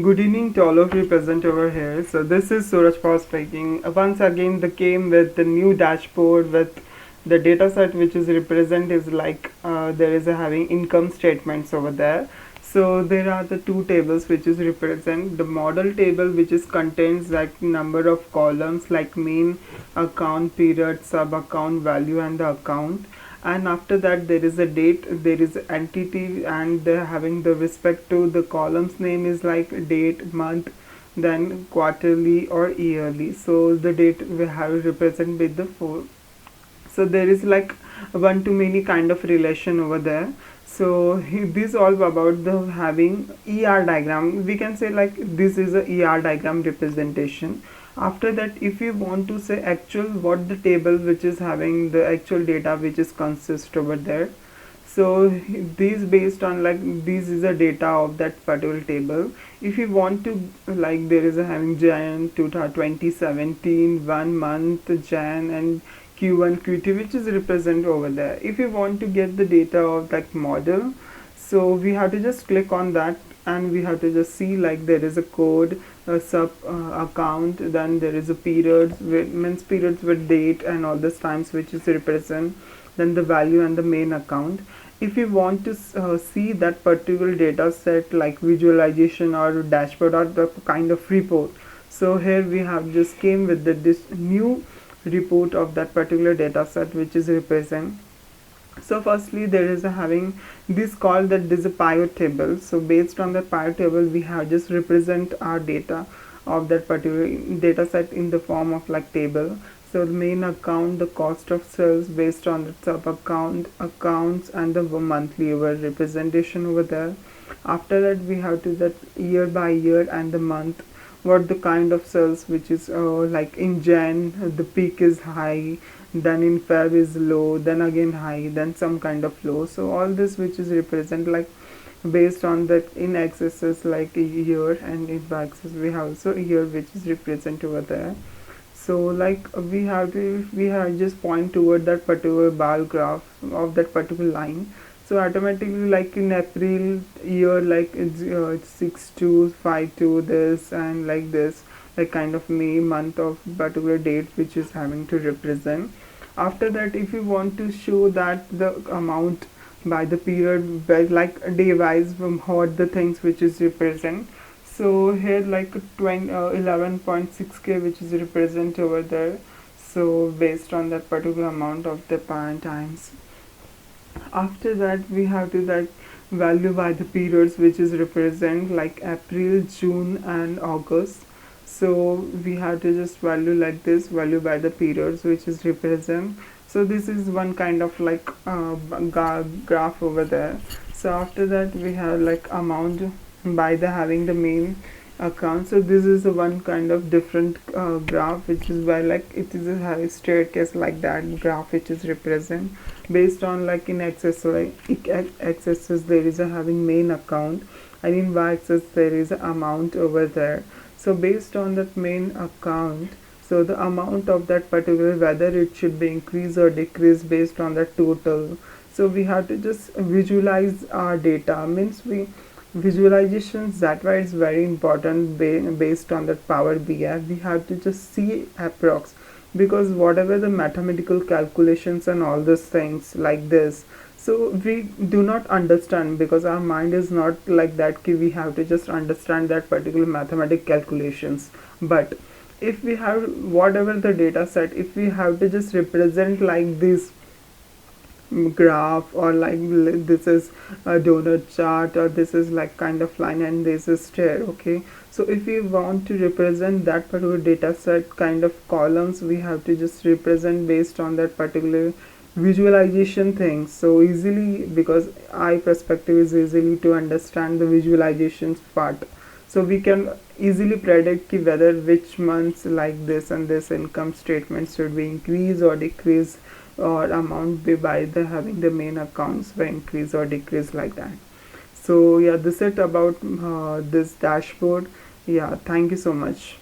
Good evening to all of you present over here. So this is Suraj Paul speaking. Once again, they came with the new dashboard with the data set which is represent is like there is a having income statements over there. So there are the two tables which is represent the model table which is contains like number of columns like main account, period, sub account, value and the account, and after that there is a date, there is entity, and they're having the respect to the columns name is like date, month, then quarterly or yearly. So the date we have represent with the four. So there is like one to many kind of relation over there. So this all about the having ER diagram. We can say like this is a ER diagram representation. After that, if you want to say actual what the table which is having the actual data which is consist over there. So these based on like this is the data of that particular table. If you want to like there is a having Jan 2017 1 month Jan and Q1 Q2 which is represent over there. If you want to get the data of like model, so we have to just click on that and we have to just see like there is a code, a sub account, then there is a periods with means periods with date and all this times which is represent, then the value and the main account. If you want to see that particular data set like visualization or dashboard or the kind of report, so here we have just came with this new report of that particular data set which is represent. So firstly there is a having this called that is a pivot table. So based on the pivot table we have just represent our data of that particular data set in the form of like table. So the main account, the cost of sales based on the sub account, accounts and the monthly over representation over there. After that we have to that year by year and the month, what the kind of sales which is like in Jan the peak is high, then in Feb is low, then again high, then some kind of low. So all this which is represent like based on that in axis is like a year and in y axis we have also a year which is represent over there. So like we have just point toward that particular bar graph of that particular line. So automatically like in April year like it's 6252 this and like this, like kind of May month of particular date which is having to represent. After that if you want to show that the amount by the period by like day wise from what the things which is represent. So here like 11.6k which is represent over there. So based on that particular amount of the times. After that we have to that value by the periods which is represent like April, June and August. So we have to just value like this value by the periods which is represent. So this is one kind of like graph over there. So after that we have like amount by the having the main account. So this is the one kind of different graph which is by like it is a staircase like that graph which is represent based on like in axis like axis there is a having main account and in y axis there is a amount over there. So based on that main account, so the amount of that particular whether it should be increase or decrease based on the total. So we have to just visualize our data, means we visualizations, that why it's very important based on that Power BI. We have to just see approx, because whatever the mathematical calculations and all those things like this, so we do not understand because our mind is not like that ki we have to just understand that particular mathematical calculations. But if we have whatever the data set, if we have to just represent like this graph or like this is a donut chart or this is like kind of line and this is stair, okay. So if we want to represent that particular data set kind of columns, we have to just represent based on that particular visualization thing. So easily, because eye perspective is easily to understand the visualizations part, so we can easily predict whether which months like this and this income statement should be increase or decrease, or amount be by the having the main accounts by increase or decrease like that. So yeah, this is it about this dashboard. Yeah, thank you so much.